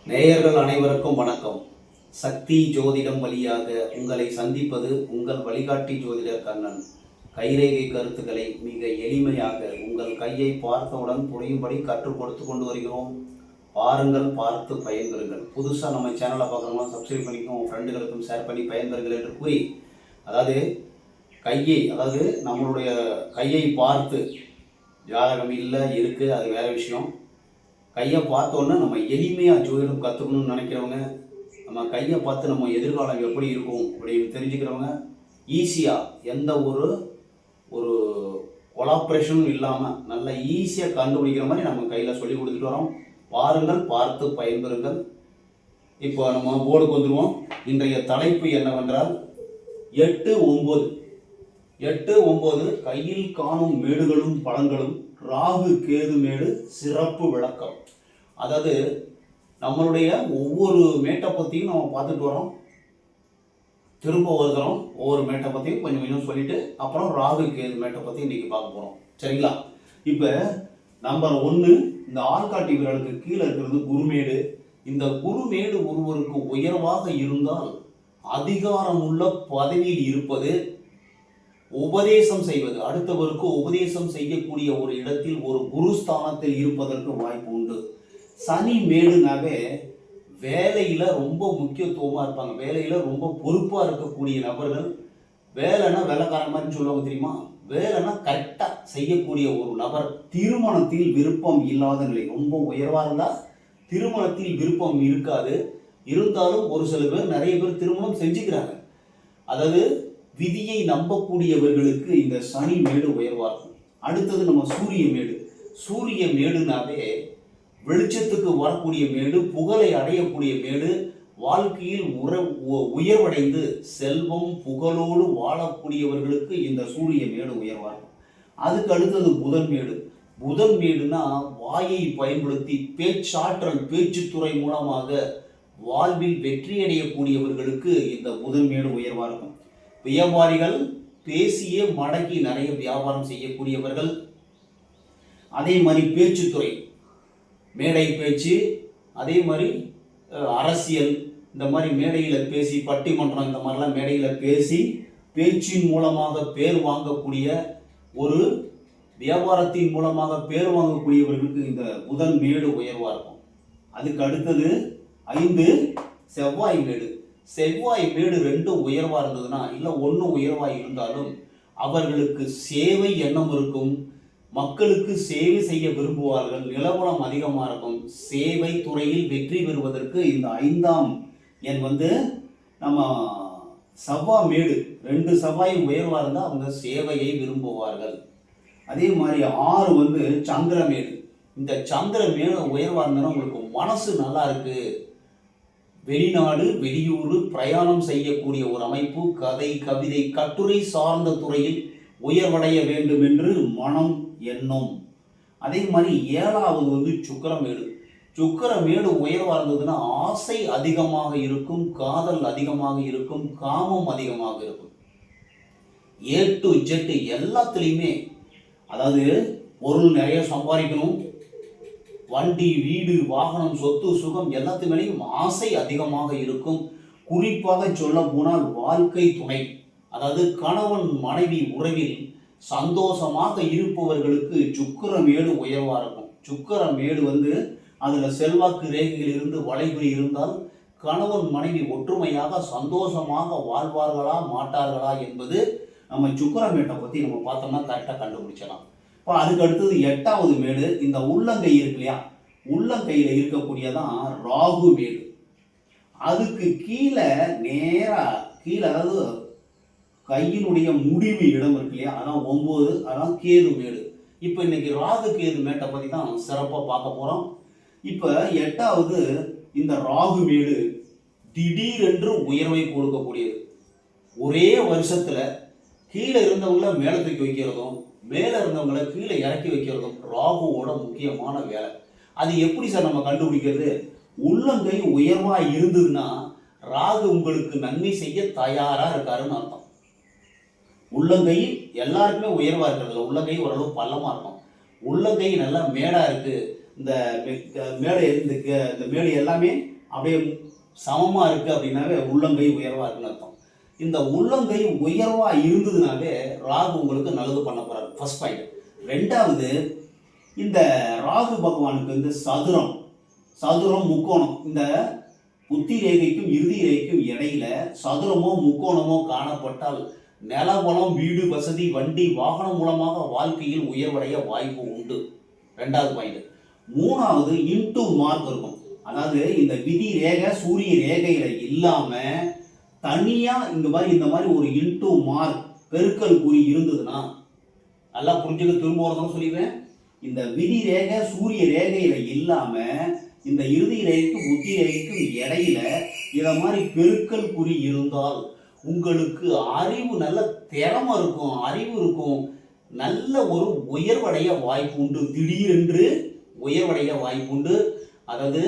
நேயர்கள் அனைவருக்கும் வணக்கம். சக்தி ஜோதிடம் வழியாக உங்களை சந்திப்பது உங்கள் வழிகாட்டி ஜோதிடர் கண்ணன். கைரேகை கருத்துக்களை மிக எளிமையாக உங்கள் கையை பார்த்தவுடன் புரியும்படி கற்றுக் கொடுத்து கொண்டு வருகிறோம். பாருங்கள், பார்த்து பயன்பெறுங்கள். புதுசாக நம்ம சேனலை பார்க்குறவங்க சப்ஸ்கிரைப் பண்ணிக்கோங்க, உங்கள் ஃப்ரெண்டுகளுக்கும் ஷேர் பண்ணி பயன்பெறுங்கள் என்று கூறி, அதாவது நம்மளுடைய கையை பார்த்து ஜாதகம் இல்லை இருக்குது, அது வேறு விஷயம். கையை பார்த்தோன்னே நம்ம எளிமையாக ஜோதிடம் கற்றுக்கணும்னு நினைக்கிறவங்க, நம்ம கையை பார்த்து நம்ம எதிர்காலம் எப்படி இருக்கும் அப்படின்னு தெரிஞ்சுக்கிறவங்க, ஈஸியாக எந்த ஒரு கொலாப்ரேஷனும் இல்லாமல் நல்ல ஈஸியாக கண்டுபிடிக்கிற மாதிரி நம்ம கையில் சொல்லி கொடுத்துட்டு வரோம். பாருங்கள், பார்த்து பயன்பெறுங்கள். இப்போ நம்ம போர்டுக்கு வந்துடுவோம். இன்றைய தலைப்பு என்னவென்றால் 8-9 கையில் காணும் மேடுகளும் பழங்களும் ராகு கேது மேடு சிறப்பு விளக்கம். அதாவது நம்மளுடைய ஒவ்வொரு மேட்டை பற்றியும் நம்ம பார்த்துட்டு வரோம். திரும்ப ஒரு தரம் ஒவ்வொரு மேட்டை பற்றியும் கொஞ்சம் கொஞ்சம் சொல்லிட்டு அப்புறம் ராகு கேது மேட்டை பற்றி இன்றைக்கி பார்க்க போகிறோம். சரிங்களா? இப்போ நம்பர் 1, இந்த ஆள்காட்டி விரலுக்கு கீழே இருக்கிறது குருமேடு. இந்த குருமேடு ஒருவருக்கு உயர்வாக இருந்தால் அதிகாரமுள்ள பதவியில் இருப்பது, உபதேசம் செய்வது, அடுத்தவருக்கு உபதேசம் செய்யக்கூடிய ஒரு இடத்தில் ஒரு குருஸ்தானத்தில் இருப்பதற்கு வாய்ப்பு உண்டு. சனி மேடுனாவே வேலையில் ரொம்ப முக்கியத்துவமாக இருப்பாங்க, வேலையில் ரொம்ப பொறுப்பாக இருக்கக்கூடிய நபர்கள். வேலைன்னா வேலைக்காரன் மாதிரி சொல்லுவாங்க தெரியுமா? வேலைன்னா கரெக்டாக செய்யக்கூடிய ஒரு நபர். திருமணத்தில் விருப்பம் இல்லாத நிலை, ரொம்ப உயர்வாக இருந்தால் திருமணத்தில் விருப்பம் இருக்காது. இருந்தாலும் ஒரு சில பேர், நிறைய பேர் திருமணம் செஞ்சுக்கிறாங்க. அதாவது விதியை நம்பக்கூடியவர்களுக்கு இந்த சனி மேடு உயர்வாகும். அடுத்தது நம்ம சூரிய மேடு. சூரிய மேடுனாவே வெளிச்சத்துக்கு வரக்கூடிய மேடு, புகழை அடையக்கூடிய மேடு, வாழ்க்கையில் உயர்வடைந்து செல்வம் புகழோடு வாழக்கூடியவர்களுக்கு இந்த சூரிய மேடு உயர்வாகும். அதுக்கு அடுத்தது புதன் மேடு. புதன் மேடுனா வாயை பயன்படுத்தி பேச்சாற்றல், பேச்சுத்துறை மூலமாக வாழ்வில் வெற்றியடையக்கூடியவர்களுக்கு இந்த புதன் மேடு உயர்வாக இருக்கும். வியாபாரிகள் பேசியே மடக்கி நிறைய வியாபாரம் செய்யக்கூடியவர்கள். அதே மாதிரி பேச்சுத்துறை, மேடை பேச்சு, அதே மாதிரி அரசியல், இந்த மாதிரி மேடையில் பேசி, பட்டிமன்றம், இந்த மாதிரிலாம் மேடையில் பேசி பேச்சின் மூலமாக பேர் வாங்கக்கூடிய, ஒரு வியாபாரத்தின் மூலமாக பேர் வாங்கக்கூடியவர்களுக்கு இந்த புதன் மேடு உயர்வாக இருக்கும். அதுக்கு அடுத்தது 5 செவ்வாய் மேடு. செவ்வாய் மேடு 2 உயர்வாக இருந்ததுன்னா, இல்லை 1 உயர்வாக இருந்தாலும் அவர்களுக்கு சேவை எண்ணம் இருக்கும், மக்களுக்கு சேவை செய்ய விரும்புவார்கள், நிலவரம் அதிகமாக இருக்கும். சேவை துறையில் வெற்றி பெறுவதற்கு இந்த 5ஆம் எண் நம்ம செவ்வாய் மேடு 2 செவ்வாய் உயர்வாக இருந்தால் அவங்க சேவையை விரும்புவார்கள். அதே மாதிரி 6 சந்திரமேடு. இந்த சந்திரமேடு உயர்வாக இருந்தாலும் உங்களுக்கு மனசு நல்லா இருக்கு, வெளிநாடு வெளியூர் பிரயாணம் செய்யக்கூடிய ஒரு அமைப்பு, கதை கவிதை கட்டுரை சார்ந்த துறையில் உயர்வடைய வேண்டும் என்று மனம் எண்ணம். அதே மாதிரி 7வது சுக்கிரமேடு. சுக்கிரமேடு உயர்வாக இருந்ததுன்னா ஆசை அதிகமாக இருக்கும், காதல் அதிகமாக இருக்கும், காமம் அதிகமாக இருக்கும். A to Z எல்லாத்துலேயுமே, அதாவது பொருள் நிறைய சம்பாதிக்கணும், வண்டி வீடு வாகனம் சொத்து சுகம் எல்லாத்து மேலேயும் ஆசை அதிகமாக இருக்கும். குறிப்பாக சொல்ல போனால் வாழ்க்கை துணை, அதாவது கணவன் மனைவி உறவில் சந்தோஷமாக இருப்பவர்களுக்கு சுக்கிரமேடு உயர்வாக இருக்கும். சுக்கிரமேடு அதில் செல்வாக்கு ரேகையில் இருந்து வளைவு இருந்தால் கணவன் மனைவி ஒற்றுமையாக சந்தோஷமாக வாழ்வார்களா மாட்டார்களா என்பது நம்ம சுக்கிரமேட்டை பற்றி நம்ம பார்த்தோம்னா கரெக்டாக கண்டுபிடிச்சலாம். இப்போ அதுக்கு அடுத்தது 8வது மேடு. இந்த உள்ளங்கை இருக்கு இல்லையா, உள்ளங்கையில் இருக்கக்கூடியதான் ராகு மேடு. அதுக்கு கீழே கீழே, அதாவது கையினுடைய முடிவு இடம் இருக்கு இல்லையா, அதான் 9, அதான் கேது மேடு. இப்போ இன்னைக்கு ராகு கேது மேட்டை பற்றி தான் சிறப்பாக பார்க்க போகிறோம். இப்போ 8வது இந்த ராகு மேடு திடீரென்று உயர்வை கொடுக்கக்கூடியது. ஒரே வருஷத்தில் கீழே இருந்தவங்கள மேலே தூக்கி வைக்கிறதும், மேலே இருந்தவங்களை கீழே இறக்கி வைக்கிறதும் ராகுவோட முக்கியமான வேலை. அது எப்படி சார் நம்ம கண்டுபிடிக்கிறது? உள்ளங்கை உயர்வாக இருந்ததுன்னா ராகு உங்களுக்கு நன்மை செய்ய தயாராக இருக்காருன்னு அர்த்தம். உள்ளங்கை எல்லாருக்குமே உயர்வாக இருக்கிறதுல உள்ளங்கை ஓரளவு பள்ளமாக இருக்கும். உள்ளங்கை நல்லா மேடாக இருக்குது, இந்த மேடை இந்த மேடை எல்லாமே அப்படியே சமமாக இருக்குது அப்படின்னாவே உள்ளங்கை உயர்வாக இருக்குன்னு அர்த்தம். இந்த உள்ளங்கை உயர்வாக இருந்ததுனாவே ராகு உங்களுக்கு நல்லது பண்ண போகிறாரு. First point. ரெண்டாவது, இந்த ராகு பகவானுக்கு வந்து சதுரம் முக்கோணம், இந்த புத்தி ரேகைக்கும் இறுதி ரேகைக்கும் இடையில சதுரமோ முக்கோணமோ காணப்பட்டால் நிலவளம், வீடு வசதி, வண்டி வாகனம் மூலமாக வாழ்க்கையில் உயர்வடைய வாய்ப்பு உண்டு. ரெண்டாவது பாயிண்ட். மூணாவது, இன்டு மார்க் இருக்கும். அதாவது இந்த விதி ரேகை சூரிய ரேகையில இல்லாம தனியா இந்த மாதிரி ஒரு இன்டு மார்க் பெருக்கல் குறி இருந்ததுன்னா, நல்லா புரிஞ்சுக்க, திரும்ப ஒரு சொல்லிடுறேன். இந்த விதி ரேகை சூரிய ரேகையில இல்லாம இந்த இறுதி ரேகைக்கும் புத்தி ரேகைக்கும் இடையில இத மாதிரி பெருக்கல் குறி இருந்தால் உங்களுக்கு அறிவு, நல்ல திறமை இருக்கும், அறிவு இருக்கும், நல்ல ஒரு உயர்வடைய வாய்ப்பு உண்டு. திடீரென்று உயர்வடைய வாய்ப்பு உண்டு. அதாவது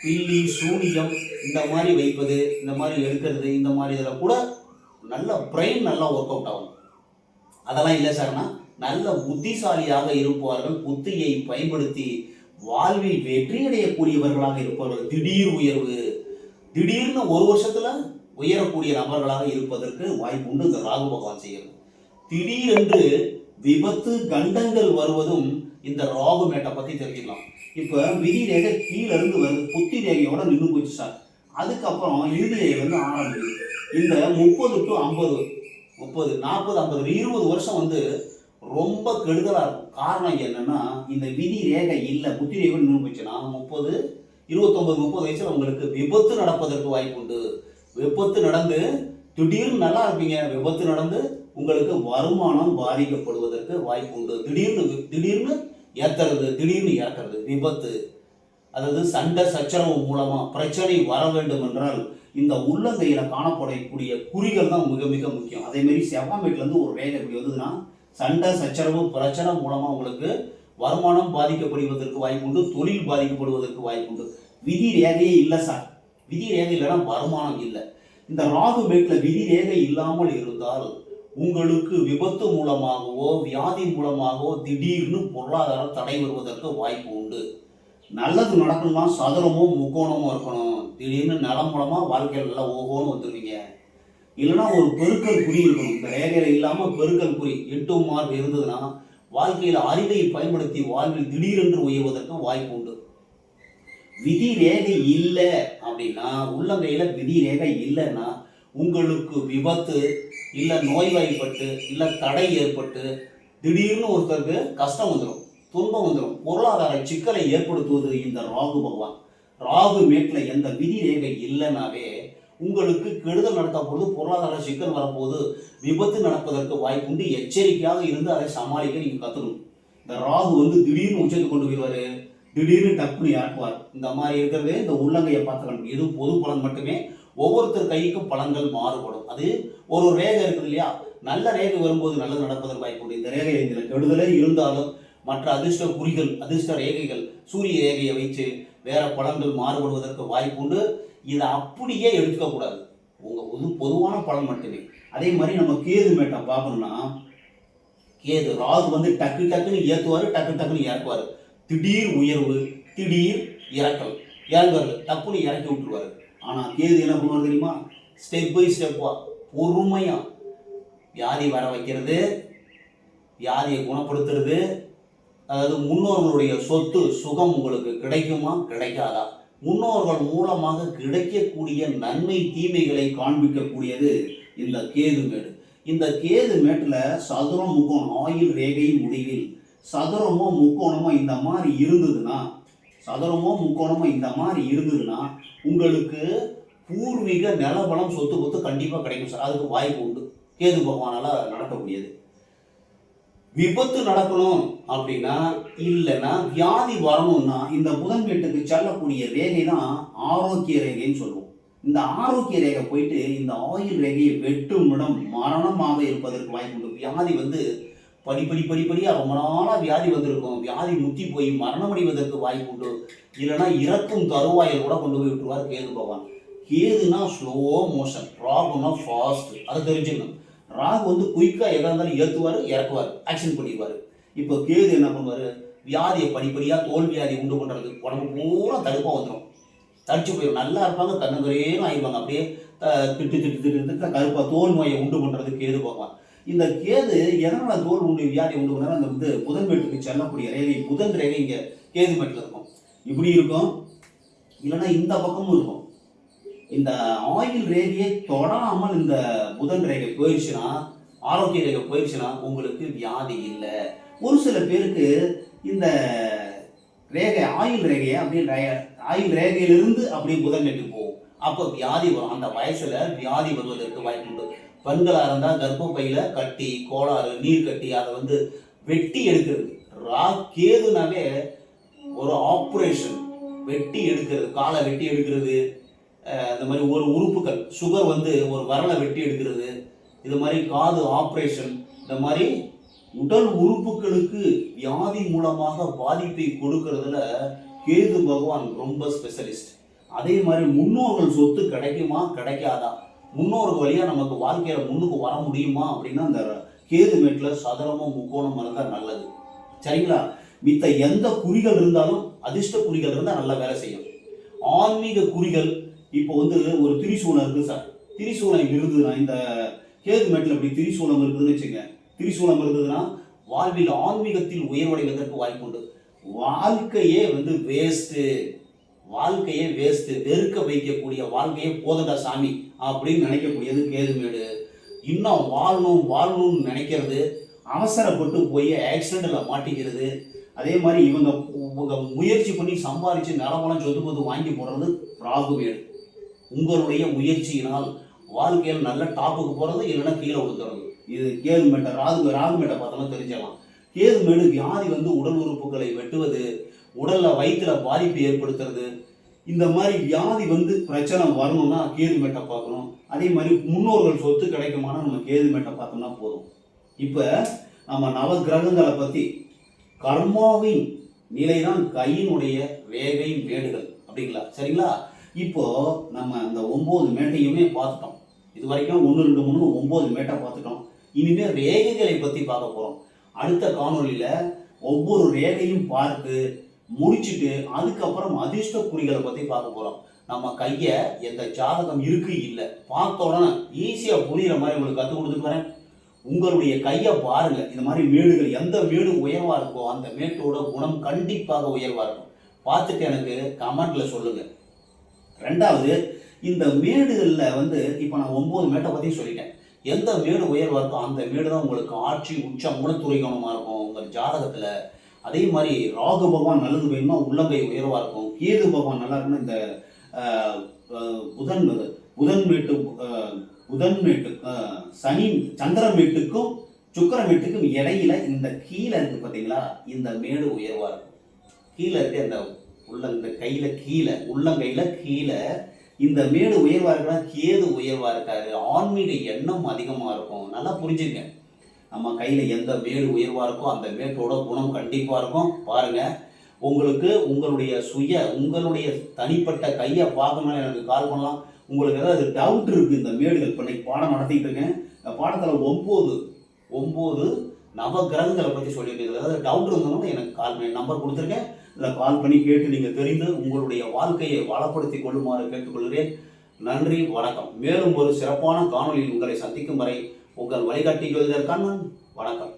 பில்லி சூனியம் இந்த மாதிரி வைப்பது, இந்த மாதிரி எடுக்கிறது, இந்த மாதிரி இதில் கூட நல்ல பிரெயின் நல்லா ஒர்க் அவுட் ஆகும். அதெல்லாம் இல்லை சார்னா நல்ல புத்திசாலியாக இருப்பார்கள். புத்தியை பயன்படுத்தி வாழ்வில் வெற்றி அடையக்கூடியவர்களாக இருப்பார்கள். திடீர் உயர்வு, திடீர்னு ஒரு வருஷத்துல உயரக்கூடிய நபர்களாக இருப்பதற்கு வாய்ப்பு உண்டு. இந்த ராகு பகவான் செய்கிறது. திடீரென்று விபத்து கண்டங்கள் வருவதும் இந்த ராகு மேட்டை பத்தி தெரிஞ்சுக்கலாம். இப்ப விதி ரேகை கீழே இருந்து வருது, புத்தி ரேகையோட நின்று போச்சு சார். அதுக்கப்புறம் இறுதி ரேகை வந்து ஆரம்பிக்குது. இந்த 30 to 50, 30, 40, 50, 20 வருஷம் வந்து ரொம்ப கெடுதலா இருக்கும். காரணம் என்னன்னா, இந்த விதி ரேகை இல்லை, புத்தி ரேகை நின்று போச்சுன்னா 30, 29, 30 வயசுல உங்களுக்கு விபத்து நடப்பதற்கு வாய்ப்பு உண்டு. விபத்து நடந்து திடீர்னு நல்லா இருப்பீங்க, விபத்து நடந்து உங்களுக்கு வருமானம் பாதிக்கப்படுவதற்கு வாய்ப்பு உண்டு. திடீர்னு ஏத்துறது, திடீர்னு இறக்கிறது, விபத்து. அதாவது சண்டை சச்சரவு மூலமா பிரச்சனை வர வேண்டும் என்றால் இந்த உள்ளங்கையில காணப்படக்கூடிய குறிகள் தான் மிக மிக முக்கியம். அதே மாதிரி செவ்வாய் வீட்டுல இருந்து ஒரு ரேகை இப்படி வந்ததுன்னா சண்டை சச்சரவு பிரச்சனை மூலமா உங்களுக்கு வருமானம் பாதிக்கப்படுவதற்கு வாய்ப்பு உண்டு, தொழில் பாதிக்கப்படுவதற்கு வாய்ப்பு உண்டு. விதி ரேகையே இல்லை சார், விதி ரேகை இல்லைன்னா வருமானம் இல்லை. இந்த ராகு மேட்ல விதி ரேகை இல்லாமல் இருந்தால் உங்களுக்கு விபத்து மூலமாகவோ வியாதி மூலமாகவோ திடீர்னு பொருளாதார தடை வருவதற்கு வாய்ப்பு உண்டு. நல்லது நடக்கணும்னா சதுரமோ முக்கோணமோ இருக்கணும். திடீர்னு நலம் மூலமா வாழ்க்கையில் எல்லாம் ஓகோன்னு வந்துருவீங்க. இல்லைன்னா ஒரு பெருக்கல் குறி இருக்கணும். இந்த ரேகையில இல்லாம பெருக்கல் குறி இன்டு மார்க் இருந்ததுன்னா வாழ்க்கையில் அறிவை பயன்படுத்தி வாழ்வில் திடீரென்று உயர்வதற்கு வாய்ப்பு உண்டு. விதி ரேகை இல்லை அப்படின்னா, உள்ளங்கையில விதி ரேகை இல்லைன்னா உங்களுக்கு விபத்து இல்லை நோய்வாய்ப்பட்டு இல்லை தடை ஏற்பட்டு திடீர்னு ஒருத்தருக்கு கஷ்டம் வந்துடும், துன்பம் வந்துடும், பொருளாதார சிக்கலை ஏற்படுத்துவது இந்த ராகு பகவான். ராகு மேட்ல எந்த விதி ரேகை இல்லைனாவே உங்களுக்கு கெடுதல் நடத்த போது, பொருளாதார சிக்கல் வரப்போது, விபத்து நடப்பதற்கு வாய்ப்பு உண்டு. எச்சரிக்கையாக இருந்து அதை சமாளிக்க நீங்க கத்துக்கணும். இந்த ராகு வந்து திடீர்னு உச்சத்தை கொண்டு போயிடுவாரு, திடீர்னு டக்குன்னு இறக்குவார். இந்த மாதிரி இருக்கிறது இந்த உள்ளங்கையை பார்த்துக்கணும். இது பொது பலன் மட்டுமே. ஒவ்வொருத்தர் கைக்கும் பலன்கள் மாறுபடும். அது ஒரு ரேகை இருக்குது இல்லையா, நல்ல ரேகை வரும்போது நல்லது நடப்பதற்கு வாய்ப்பு உண்டு. இந்த ரேகை இதில் கெடுதலே இருந்தாலும் மற்ற அதிர்ஷ்ட குறிகள், அதிர்ஷ்ட ரேகைகள், சூரிய ரேகையை வைத்து வேற பலன்கள் மாறுபடுவதற்கு வாய்ப்பு உண்டு. இதை அப்படியே எடுத்துக்கக்கூடாது, உங்க பொதுவான பலன் மட்டுமே. அதே மாதிரி நம்ம கேது மேட்டை பார்க்கணும்னா, கேது ராகு வந்து டக்கு டக்குன்னு ஏற்றுவார், டக்கு டக்குன்னு இறக்குவார். திடீர் உயர்வு, திடீர் இறக்கல், இறங்குறது டப்புன்னு இறக்கி விட்டுருவாரு. ஆனால் கேது என்ன பண்ணுவார் தெரியுமா? ஸ்டெப் பை ஸ்டெப்பா பொறுமையா வியாதி வர வைக்கிறது, வியாதியை குணப்படுத்துறது. அதாவது முன்னோர்களுடைய சொத்து சுகம் உங்களுக்கு கிடைக்குமா கிடைக்காதா, முன்னோர்கள் மூலமாக கிடைக்கக்கூடிய நன்மை தீமைகளை காண்பிக்கக்கூடியது இந்த கேது மேடு. இந்த கேது மேட்டில் சதுரம் முக்கோணம், ஆயுள் ரேகை முடிவில் சதுரமோ முக்கோணமோ இந்த மாதிரி இருந்ததுன்னா, உங்களுக்கு பூர்வீக நிலபலம் சொத்து பொத்து கண்டிப்பாக கிடைக்கும் சார். அதுக்கு வாய்ப்பு உண்டு, கேது பகவானால நடக்கக்கூடியது. விபத்து நடக்கணும் அப்படின்னா, இல்லைன்னா வியாதி வரணும்னா இந்த புதன் வீட்டுக்கு செல்லக்கூடிய ரேகை தான் ஆரோக்கிய ரேகைன்னு சொல்லுவோம். இந்த ஆரோக்கிய ரேகை போயிட்டு இந்த ஆயுள் ரேகையை வெட்டும் இடம் மரணமாக இருப்பதற்கு வாய்ப்பு உண்டு. வியாதி வந்து படிப்படியாக ரொம்ப நாளாக வியாதி வந்திருக்கும், வியாதி முத்தி போய் மரணம் அடைவதற்கு வாய்ப்பு உண்டு. இல்லைன்னா இறக்கும் தருவாயில் கூட கொண்டு போய் விட்டுருவார் கேது பகவான். கேதுனா ஸ்லோ மோஷன், ராகுனா ஃபாஸ்ட். அதை தெரிஞ்சுக்கணும். ராகு வந்து குயிக்காக எதாக இருந்தாலும் ஏற்றுவார், இறக்குவார், ஆக்ஷன் பண்ணிடுவார். இப்போ கேது என்ன பண்ணுவார்? வியாதியை படிப்படியாக தோல் வியாதி உண்டு பண்ணுறது, உடம்பு பூரா தடுப்பாக வந்துடும். தடிச்சு போயிடும். நல்லா இருப்பாங்க, கண்ணுக்குறையும் ஆயிடுவாங்க. அப்படியே திட்டு திட்டு திட்டு திட்டு கருப்பா தோல் நோயை உண்டு பண்ணுறது கேது பகவான். இந்த கேது எதனால் தோல் உண்டு வியாதி உண்டு பண்ணாலும் அந்த வந்து புதன் வீட்டுக்கு செல்லக்கூடிய ரேகை, புதன் ரேகை இங்கே கேது வீட்டில் இருக்கும். இப்படி இருக்கும், இல்லைன்னா இந்த பக்கமும் இருக்கும். இந்த ஆயில் ரேகையை தொடாமல் இந்த புதன் ரேகை போயிடுச்சுன்னா, ஆரோக்கிய ரேகை போயிடுச்சுன்னா உங்களுக்கு வியாதி இல்லை. ஒரு சில பேருக்கு இந்த ரேகை ஆயில் ரேகையை அப்படியே ஆயில் ரேகையிலிருந்து அப்படியே புதன் வீட்டுக்கு போகும். அப்போ வியாதி வரும். அந்த வயசுல வியாதி வருவதற்கு வாய்ப்பு உண்டு. பெண்களாக இருந்தால் கர்ப்பப்பையில கட்டி, கோளாறு, நீர் கட்டி, அதை வந்து வெட்டி எடுக்கிறது. கேதுனாவே ஒரு ஆப்ரேஷன், வெட்டி எடுக்கிறது, காலை வெட்டி எடுக்கிறது, இந்த மாதிரி ஒரு உறுப்புகள், சுகர் வந்து ஒரு வரலை வெட்டி எடுக்கிறது, இது மாதிரி காது ஆப்ரேஷன், இந்த மாதிரி உடல் உறுப்புகளுக்கு வியாதி மூலமாக பாதிப்பை கொடுக்கறதுல கேது பகவான் ரொம்ப ஸ்பெஷலிஸ்ட். அதே மாதிரி முன்னோர்கள் சொத்து கிடைக்குமா கிடைக்காதா, முன்னோர்கள் வழியாக நமக்கு வாழ்க்கையில் முன்னுக்கு வர முடியுமா அப்படின்னா அந்த கேது மேட்டில் சதுரமும் முக்கோணம் இருந்தால் நல்லது. சரிங்களா? மித்த எந்த குறிகள் இருந்தாலும் அதிர்ஷ்ட குறிகள் இருந்தால் நல்லா வேலை செய்யும். ஆன்மீக குறிகள் இப்போ வந்து ஒரு திரிசூலம் இருக்குது சார், திரிசூலம் இருந்ததுன்னா இந்த கேது மேட்டில் இப்படி திரிசூலம் இருக்குதுன்னு வச்சுங்க, திரிசூலம் இருந்ததுன்னா வாழ்வில் ஆன்மீகத்தில் உயர்வடைவதற்கு வாய்ப்பு உண்டு. வாழ்க்கையே வந்து வேஸ்ட்டு, வாழ்க்கையே வேஸ்ட்டு, வெறுக்க வைக்கக்கூடிய வாழ்க்கையே போதடா சாமி அப்படின்னு நினைக்கக்கூடியது கேதுமேடு. இன்னும் வாழணும்னு நினைக்கிறது, அவசரப்பட்டு போய் ஆக்சிடென்ட்டில் மாட்டிக்கிறது. அதே மாதிரி இவங்க முயற்சி பண்ணி சம்பாதிச்சு நிலமெல்லாம் சொத்து பொத்து வாங்கி போடுறது ராகுமேடு. உங்களுடைய முயற்சியினால் வாழ்க்கையில் நல்ல டாப்புக்கு போகிறது, இல்லைன்னா கீழே விழுந்துறது. இது கேதுமேட்டை ராகுமேட்டை பார்த்தோம்னா தெரிஞ்சிடலாம். கேதுமேடு வியாதி வந்து உடல் உறுப்புகளை வெட்டுவது, உடலில் வயிற்றில் பாதிப்பு ஏற்படுத்துறது, இந்த மாதிரி வியாதி வந்து பிரச்சனை வரணும்னா கேதுமேட்டை பார்க்கணும். அதே மாதிரி முன்னோர்கள் சொத்து கிடைக்குமானா நம்ம கேதுமேட்டை பார்த்தோம்னா போதும். இப்போ நம்ம நவ கிரகங்களை பற்றி, கர்மாவின் நிலைதான் கையினுடைய ரேகை மேடுகள் அப்படிங்களா? சரிங்களா? இப்போ நம்ம அந்த 9 மேட்டையுமே பார்த்துட்டோம். இது வரைக்கும் 1 2 3 9 மேட்டை பார்த்துட்டோம். இனிமேல் ரேகைகளை பற்றி பார்க்க போகிறோம். அடுத்த காணொலியில் ஒவ்வொரு ரேகையும் பார்த்து முடிச்சுட்டு அதுக்கப்புறம் அதிர்ஷ்ட குறிகளை பற்றி பார்க்க போகிறோம். நம்ம கையை எந்த ஜாதகம் இருக்கு இல்லை பார்த்த உடனே ஈஸியாக புரிகிற மாதிரி உங்களுக்கு கற்றுக் கொடுத்துட்டு வரேன். உங்களுடைய கையை பாருங்க, இந்த மாதிரி மேடுகள் எந்த மேடு உயர்வாக இருக்கோ அந்த மேட்டோட குணம் கண்டிப்பாக உயர்வாக இருக்கும். பார்த்துட்டு எனக்கு கமெண்ட்ல சொல்லுங்க. ரெண்டாவது, இந்த மேடுகளில் வந்து இப்போ நான் 9 மேட்டை பற்றி சொல்லிட்டேன். எந்த மேடு உயர்வாக இருக்கோ அந்த மேடு தான் உங்களுக்கு ஆட்சி உச்சம் குணத்துறைகணமாக இருக்கும் உங்கள் ஜாதகத்தில். அதே மாதிரி ராகு பகவான் நல்லது வேணும்னா உள்ளங்கை உயர்வாக இருக்கும். கேது பகவான் நல்லா இருக்குன்னா இந்த புதன் மேட்டு சனி சந்திரன் மேட்டுக்கும் சுக்கிர மேட்டுக்கும் இடையில இந்த கீழே இருக்கு பார்த்தீங்களா, இந்த மேடு உயர்வாக இருக்கும். கீழே இருக்க இந்த கையில் கீழே, உள்ளங்கையில் கீழே இந்த மேடு உயர்வாக இருக்குன்னா கேது உயர்வாக இருக்காரு. ஆன்மீக எண்ணம் அதிகமாக இருக்கும். நல்லா புரிஞ்சுங்க. நம்ம கையில் எந்த மேடு உயர்வாக இருக்கோ அந்த மேட்டோட குணம் கண்டிப்பாக இருக்கும். பாருங்கள், உங்களுக்கு உங்களுடைய தனிப்பட்ட கையை பார்க்கணும்னு எனக்கு கால் பண்ணலாம். உங்களுக்கு ஏதாவது டவுட் இருக்குது, இந்த மேடுகள் இப்போ இன்னைக்கு பாடம் நடத்திட்டு இருக்கேன். இந்த பாடத்தில் 9 நவ கிரகங்களை பற்றி சொல்லியிருக்கேன். ஏதாவது டவுட் இருந்தோம்னா எனக்கு கால் பண்ணி நம்பர் கொடுத்துருக்கேன். இதில் கால் பண்ணி கேட்டு நீங்கள் தெரிந்து உங்களுடைய வாழ்க்கையை வளப்படுத்தி கொள்ளுமாறு கேட்டுக்கொள்கிறேன். நன்றி, வணக்கம். மேலும் ஒரு சிறப்பான காணொலியில் உங்களை சந்திக்கும் வரை உங்கள் வழிகாட்டி ஜோதிடர் கண்ணன். வணக்கம்.